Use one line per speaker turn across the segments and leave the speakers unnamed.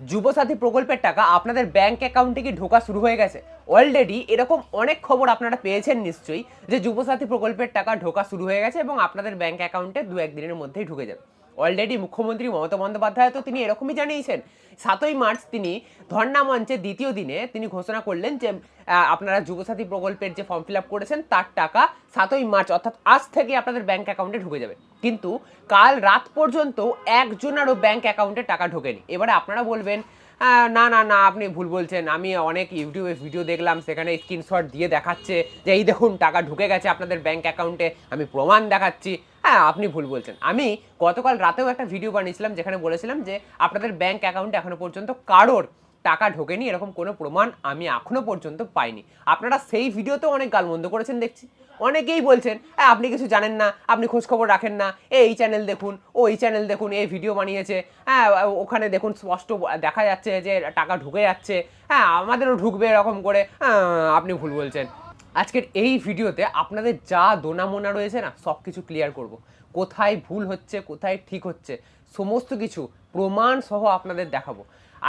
যুবসাথী প্রকল্পের টাকা আপনাদের ব্যাংক অ্যাকাউন্টে কি ঢোকা শুরু হয়ে গেছে? অলরেডি এরকম অনেক খবর আপনারা পেয়েছেন নিশ্চয়ই যে যুবসাথী প্রকল্পের টাকা ঢোকা শুরু হয়ে গেছে এবং আপনাদের ব্যাংক অ্যাকাউন্টে 2-1 দিনের মধ্যেই ঢুকে যাবে। অলরেডি মুখ্যমন্ত্রী মমতা বন্দ্যোপাধ্যায় তো তিনি এরকমই জানিয়েছেন। 7ই মার্চ তিনি ধর্ণা মঞ্চে দ্বিতীয় দিনে তিনি ঘোষণা করলেন যে আপনারা যুবসাথী প্রকল্পের যে ফর্ম ফিল আপ করেছেন তার টাকা 7ই মার্চ অর্থাৎ আজ থেকে আপনাদের ব্যাংক অ্যাকাউন্টে ঢুকে যাবে। কিন্তু কাল রাত পর্যন্ত একজনেরও ব্যাংক অ্যাকাউন্টে টাকা ঢোকেনি। এবারে আপনারা বলবেন না না না আপনি ভুল বলছেন, আমি অনেক ইউটিউবে ভিডিও দেখলাম, সেখানে স্ক্রিনশট দিয়ে দেখাচ্ছে যে এই দেখুন টাকা ঢুকে গেছে আপনাদের ব্যাংক অ্যাকাউন্টে, আমি প্রমাণ দেখাচ্ছি। হ্যাঁ, আপনি ভুল বলছেন। আমি গতকাল রাতেও একটা ভিডিও বানিয়েছিলাম যেখানে বলেছিলাম যে আপনাদের ব্যাংক অ্যাকাউন্টে এখনো পর্যন্ত কারোর টাকা ঢোকেনি, এরকম কোনো প্রমাণ আমি এখনো পর্যন্ত পাইনি। আপনারা সেই ভিডিওতেও অনেক গালমন্দ করেছেন দেখছি। অনেকেই বলছেন আপনি কিছু জানেন না, আপনি খোঁজখবর রাখেন না, এই চ্যানেল দেখুন, ওই চ্যানেল দেখুন, এই ভিডিও বানিয়েছে, হ্যাঁ ওখানে দেখুন স্পষ্ট দেখা যাচ্ছে যে টাকা ঢুকে যাচ্ছে, হ্যাঁ আমাদেরও ঢুকবে এরকম করে। আপনি ভুল বলছেন। আজকের এই ভিডিওতে আপনাদের যা দোনামোনা রয়েছে না সব কিছু ক্লিয়ার করব। কোথায় ভুল হচ্ছে, কোথায় ঠিক হচ্ছে, সমস্ত কিছু প্রমাণ সহ আপনাদের দেখাবো।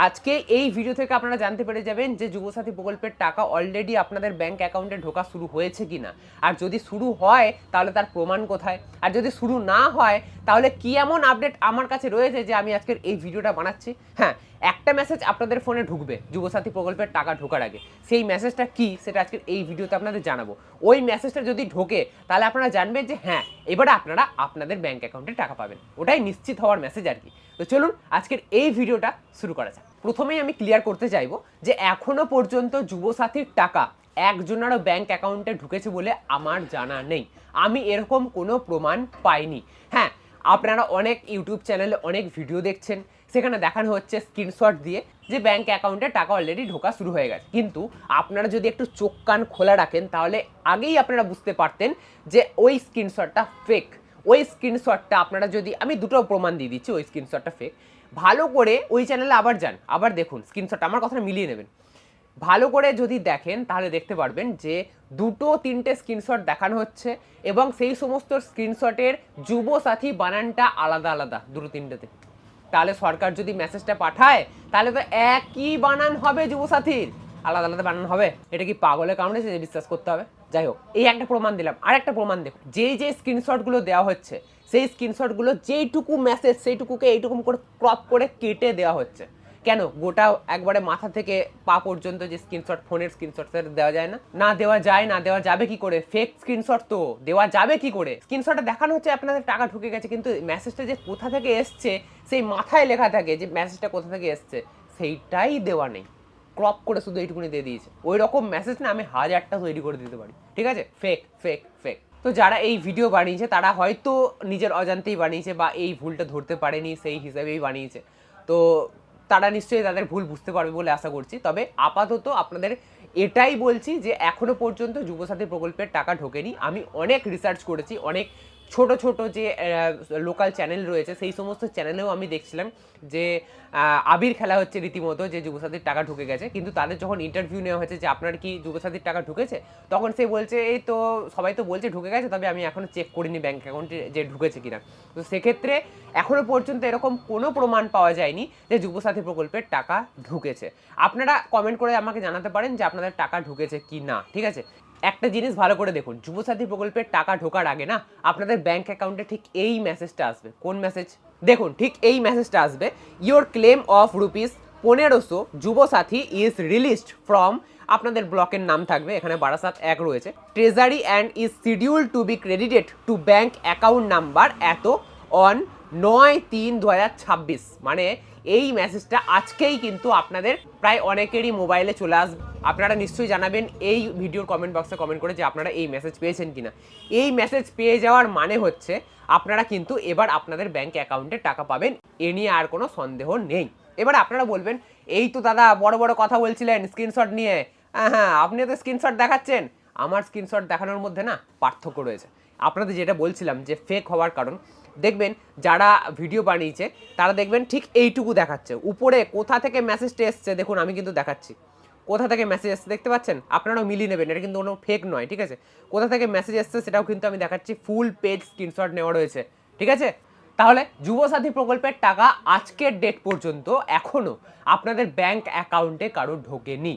আজকে এই ভিডিও থেকে আপনারা জানতে পেরে যাবেন যে যুবসাথী প্রকল্পের টাকা অলরেডি আপনাদের ব্যাংক অ্যাকাউন্টে ঢোকা শুরু হয়েছে কিনা, আর যদি শুরু হয় তাহলে তার প্রমাণ কোথায়, আর যদি শুরু না হয় তাহলে কি এমন আপডেট আমার কাছে রয়েছে যে আমি আজকের এই ভিডিওটা বানাচ্ছি। হ্যাঁ, একটা মেসেজ আপনাদের ফোনে ঢুকবে যুবসাথী প্রকল্পের টাকা ঢোকার আগে, সেই মেসেজটা কি সেটা আজকের এই ভিডিওতে আপনাদের জানাবো। ওই মেসেজটা যদি ঢোকে তাহলে আপনারা জানবেন যে হ্যাঁ এবারে আপনারা আপনাদের ব্যাংক অ্যাকাউন্টে টাকা পাবেন, ওটাই নিশ্চিত হওয়ার মেসেজ আর কি। তো চলুন আজকের এই ভিডিওটা শুরু করা যাক। প্রথমেই আমি ক্লিয়ার করতে চাইবো যে এখনো পর্যন্ত যুবসাথীর টাকা একজনেরও ব্যাংক অ্যাকাউন্টে ঢুকেছে বলে আমার জানা নেই। আমি এরকম কোনো প্রমাণ পাইনি। হ্যাঁ, আপনারা অনেক ইউটিউব চ্যানেলে অনেক ভিডিও দেখছেন, সেখানে দেখানো হচ্ছে স্ক্রিনশট দিয়ে যে ব্যাংক অ্যাকাউন্টে টাকা অলরেডি ঢোকা শুরু হয়ে গেছে। কিন্তু আপনারা যদি একটু চোখ কান খোলা রাখেন তাহলে আগেই আপনারা বুঝতে পারতেন যে ওই স্ক্রিনশটটা ফেক। ওই স্ক্রিনশটটা আপনারা যদি, আমি দুটো প্রমাণ দিয়ে দিচ্ছি ওই স্ক্রিনশটটা ফেক। ভালো করে ওই চ্যানেলে আবার যান, আবার দেখুন স্ক্রিনশটটা, আমার কথাটা মিলিয়ে নেবেন। ভালো করে যদি দেখেন তাহলে দেখতে পারবেন যে 2-3টে স্ক্রিনশট দেখানো হচ্ছে এবং সেই সমস্ত স্ক্রিনশটের যুবসাথী বানানটা আলাদা আলাদা 2-3টেতে। তাহলে সরকার যদি মেসেজটা পাঠায় তাহলে তো একই বানান হবে, যুবসাথীর আলাদা আলাদা বানান হবে? এটা কি পাগলের কারণে যে বিশ্বাস করতে হবে? যাই হোক, এই একটা প্রমাণ দিলাম। আর একটা প্রমাণ দেখুন, যে স্ক্রিনশটগুলো দেওয়া হচ্ছে সেই স্ক্রিনশটগুলো যেইটুকু মেসেজ সেইটুকুকে এইটুকু করে ক্রপ করে কেটে দেওয়া হচ্ছে। কেন গোটা একবারে মাথা থেকে পা পর্যন্ত যে স্ক্রিনশট, ফোনের স্ক্রিনশট সেটা দেওয়া যায় না? না দেওয়া যায়, না দেওয়া যাবে কি করে? ফেক স্ক্রিনশট তো দেওয়া যাবে কি করে? স্ক্রিনশটে দেখানো হচ্ছে আপনাদের টাকা ঢুকে গেছে, কিন্তু মেসেজটা যে কোথা থেকে এসছে সেই মাথায় লেখা থাকে যে মেসেজটা কোথা থেকে এসছে, সেইটাই দেওয়া নেই। ক্রপ করে শুধু এইটুকুনি দিয়ে দিয়েছে। ওই রকম মেসেজ না আমি 1000টা তৈরি করে দিতে পারি, ঠিক আছে? Fake fake fake. তো যারা এই ভিডিও বানিয়েছে তারা হয়তো নিজের অজান্তেই বানিয়েছে বা এই ভুলটা ধরতে পারেনি সেই হিসাবেই বানিয়েছে। তো তারা নিশ্চয়ই তাদের ভুল বুঝতে পারবে বলে আশা করছি। তবে আপাতত আপনাদের এটাই বলছি যে এখনো পর্যন্ত যুবসাথী প্রকল্পের টাকা ঢোকেনি। আমি অনেক রিসার্চ করেছি, অনেক ছোট ছোট যে লোকাল চ্যানেল রয়েছে সেই সমস্ত চ্যানেলেও আমি দেখছিলাম যে আবির খেলা হচ্ছে রীতিমতো যে যুবসাথীর টাকা ঢুকে গেছে। কিন্তু তাদের যখন ইন্টারভিউ নেওয়া হয়েছে যে আপনার কি যুবসাথীর টাকা ঢুকেছে, তখন সে বলছে এই তো সবাই তো বলছে ঢুকে গেছে, তবে আমি এখনও চেক করিনি ব্যাঙ্ক অ্যাকাউন্টে যে ঢুকেছে কিনা। তো সেক্ষেত্রে এখনও পর্যন্ত এরকম কোনো প্রমাণ পাওয়া যায়নি যে যুবসাথী প্রকল্পের টাকা ঢুকেছে। আপনারা কমেন্ট করে আমাকে জানাতে পারেন যে আপনাদের টাকা ঢুকেছে কি না, ঠিক আছে? একটা জিনিস ভালো করে দেখুন, যুবসাথী প্রকল্পের টাকা ঢোকার আগে না আপনাদের ব্যাংক অ্যাকাউন্টে ঠিক এই মেসেজটা আসবে। কোন মেসেজ? দেখুন, ঠিক এই মেসেজটা আসবে, your claim of ₹1500 Yuvasathi is released from, আপনাদের ব্লকের নাম থাকবে, এখানে বারাসাত 1 রয়েছে, treasury and is schedule to be credited to bank account number এত অন 9/3/2026। মানে এই মেসেজটা আজকেই কিন্তু আপনাদের প্রায় অনেকেরই মোবাইলে চলে আসবে। আপনারা নিশ্চয়ই জানাবেন এই ভিডিওর কমেন্ট বক্সে কমেন্ট করে যে আপনারা এই মেসেজ পেয়েছেন কিনা। এই মেসেজ পেয়ে যাওয়ার মানে হচ্ছে আপনারা কিন্তু এবার আপনাদের ব্যাংক অ্যাকাউন্টে টাকা পাবেন, এ নিয়ে আর কোনো সন্দেহ নেই। এবার আপনারা বলবেন এই তো দাদা বড় বড় কথা বলছিলেন স্ক্রিনশট নিয়ে, হ্যাঁ আপনিও তো স্ক্রিনশট দেখাচ্ছেন। আমার স্ক্রিনশট দেখানোর মধ্যে না পার্থক্য রয়েছে। আপনাদের যেটা বলছিলাম যে ফেক হওয়ার কারণ, দেখবেন যারা ভিডিও বানিয়েছে তারা দেখবেন ঠিক এইটুকু দেখাচ্ছে, উপরে কোথা থেকে মেসেজটা এসছে দেখুন, আমি কিন্তু দেখাচ্ছি কোথা থেকে মেসেজ এসছে, দেখতে পাচ্ছেন? আপনারাও মিলিয়ে নেবেন, এটা কিন্তু কোনো ফেক নয়, ঠিক আছে? কোথা থেকে মেসেজ এসছে সেটাও কিন্তু আমি দেখাচ্ছি, ফুল পেজ স্ক্রিনশট নেওয়া রয়েছে, ঠিক আছে? তাহলে যুবসাথী প্রকল্পের টাকা আজকের ডেট পর্যন্ত এখনো আপনাদের ব্যাংক অ্যাকাউন্টে কারোর ঢোকেনি।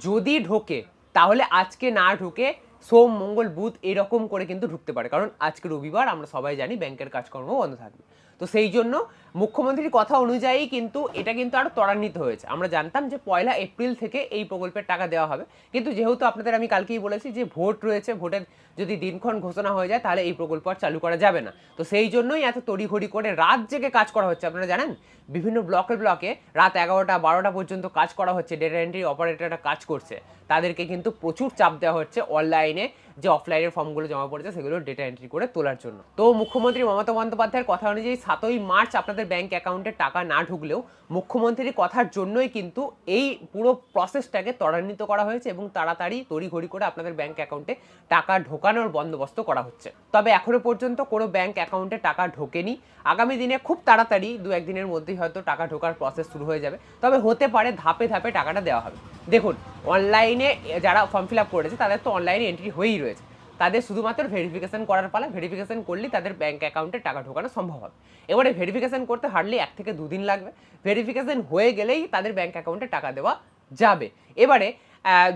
যদি ঢোকে তাহলে আজকে না ঢুকে সোম মঙ্গল বুধ এরকম করে কিন্তু ঢুকতে পারে, কারণ আজকে রবিবার, আমরা সবাই জানি ব্যাংকের কাজকর্ম বন্ধ থাকবে। তো সেই জন্য মুখ্যমন্ত্রীর কথা অনুযায়ী কিন্তু এটা কিন্তু আরও ত্বরান্বিত হয়েছে। আমরা জানতাম যে 1 এপ্রিল থেকে এই প্রকল্পের টাকা দেওয়া হবে, কিন্তু যেহেতু আপনাদের আমি কালকেই বলেছি যে ভোট রয়েছে, ভোটের যদি দিনক্ষণ ঘোষণা হয়ে যায় তাহলে এই প্রকল্প আর চালু করা যাবে না। তো সেই জন্যই এত তড়িঘড়ি করে রাত জেগে কাজ করা হচ্ছে। আপনারা জানেন বিভিন্ন ব্লকে রাত 11টা 12টা পর্যন্ত কাজ করা হচ্ছে, ডেটা এন্ট্রি অপারেটররা কাজ করছে, তাদেরকে কিন্তু প্রচুর চাপ দেওয়া হচ্ছে অনলাইনে যে অফলাইনের ফর্মগুলো জমা পড়েছে সেগুলো ডেটা এন্ট্রি করে তোলার জন্য। তো মুখ্যমন্ত্রী মমতা বন্দ্যোপাধ্যায়ের কথা অনুযায়ী 7ই মার্চ আপনাদের ব্যাংক অ্যাকাউন্টে টাকা না ঢুকলেও মুখ্যমন্ত্রীর কথার জন্যই কিন্তু এই পুরো প্রসেসটাকে ত্বরান্বিত করা হয়েছে এবং তাড়াতাড়ি তড়িঘড়ি করে আপনাদের ব্যাংক অ্যাকাউন্টে টাকা ঢোকানোর বন্দোবস্ত করা হচ্ছে। তবে এখনো পর্যন্ত কোনো ব্যাংক অ্যাকাউন্টে টাকা ঢোকেনি। আগামী দিনে খুব তাড়াতাড়ি 2-1 দিনের মধ্যেই হয়তো টাকা ঢোকার প্রসেস শুরু হয়ে যাবে। তবে হতে পারে ধাপে ধাপে টাকাটা দেওয়া হবে। দেখুন, অনলাইনে যারা ফর্ম ফিল আপ করেছে তাদের তো অনলাইনে এন্ট্রি হয়েই রয়েছে, তাদের শুধুমাত্র ভেরিফিকেশন করার পালা। ভেরিফিকেশন করলেই তাদের ব্যাংক অ্যাকাউন্টে টাকা ঢোকানো সম্ভব হবে। এবারে ভেরিফিকেশন করতে হার্ডলি 1 থেকে 2 দিন লাগবে। ভেরিফিকেশন হয়ে গেলেই তাদের ব্যাংক অ্যাকাউন্টে টাকা দেওয়া যাবে। এবারে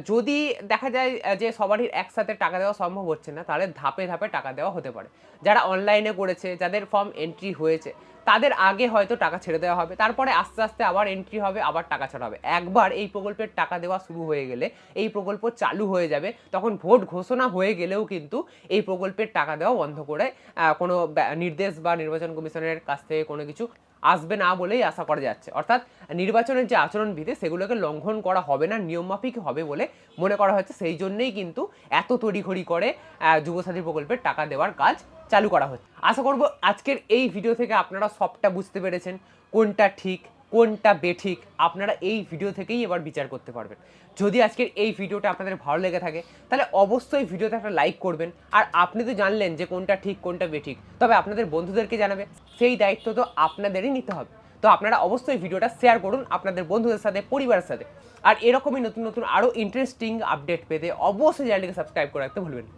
যদি দেখা যায় যে সবারই একসাথে টাকা দেওয়া সম্ভব হচ্ছে না, তাহলে ধাপে ধাপে টাকা দেওয়া হতে পারে। যারা অনলাইনে করেছে, যাদের ফর্ম এন্ট্রি হয়েছে, তাদের আগে হয়তো টাকা ছেড়ে দেওয়া হবে, তারপরে আস্তে আস্তে আবার এন্ট্রি হবে, আবার টাকা ছাড়া হবে। একবার এই প্রকল্পের টাকা দেওয়া শুরু হয়ে গেলে, এই প্রকল্প চালু হয়ে যাবে, তখন ভোট ঘোষণা হয়ে গেলেও কিন্তু এই প্রকল্পের টাকা দেওয়া বন্ধ করে কোনো নির্দেশ বা নির্বাচন কমিশনের কাছ থেকে কোনো কিছু আসবে না বলেই আশা করা যাচ্ছে। অর্থাৎ নির্বাচনের যে আচরণবিধি সেগুলোকে লঙ্ঘন করা হবে না, নিয়মমাফিক হবে বলে মনে করা হচ্ছে। সেই জন্যই কিন্তু এত তড়িঘড়ি করে যুবসাথী প্রকল্পের টাকা দেওয়ার কাজ চালু করা হচ্ছে। আশা করব আজকের এই ভিডিও থেকে আপনারা সবটা বুঝতে পেরেছেন, কোনটা ঠিক কোনটা বেঠিক আপনারা এই ভিডিও থেকেই এবার বিচার করতে পারবেন। যদি আজকের এই ভিডিওটা আপনাদের ভালো লেগে থাকে তাহলে অবশ্যই ভিডিওতে একটা লাইক করবেন। আর আপনি তো জানলেন যে কোনটা ঠিক কোনটা বেঠিক, তবে আপনাদের বন্ধুদেরকে জানাবে, সেই দায়িত্ব তো আপনাদেরই নিতে হবে। তো আপনারা অবশ্যই ভিডিওটা শেয়ার করুন আপনাদের বন্ধুদের সাথে, পরিবারের সাথে। আর এরকমই নতুন নতুন আরও ইন্টারেস্টিং আপডেট পেতে অবশ্যই চ্যানেলটিকে সাবস্ক্রাইব করে রাখতে ভুলবেন না।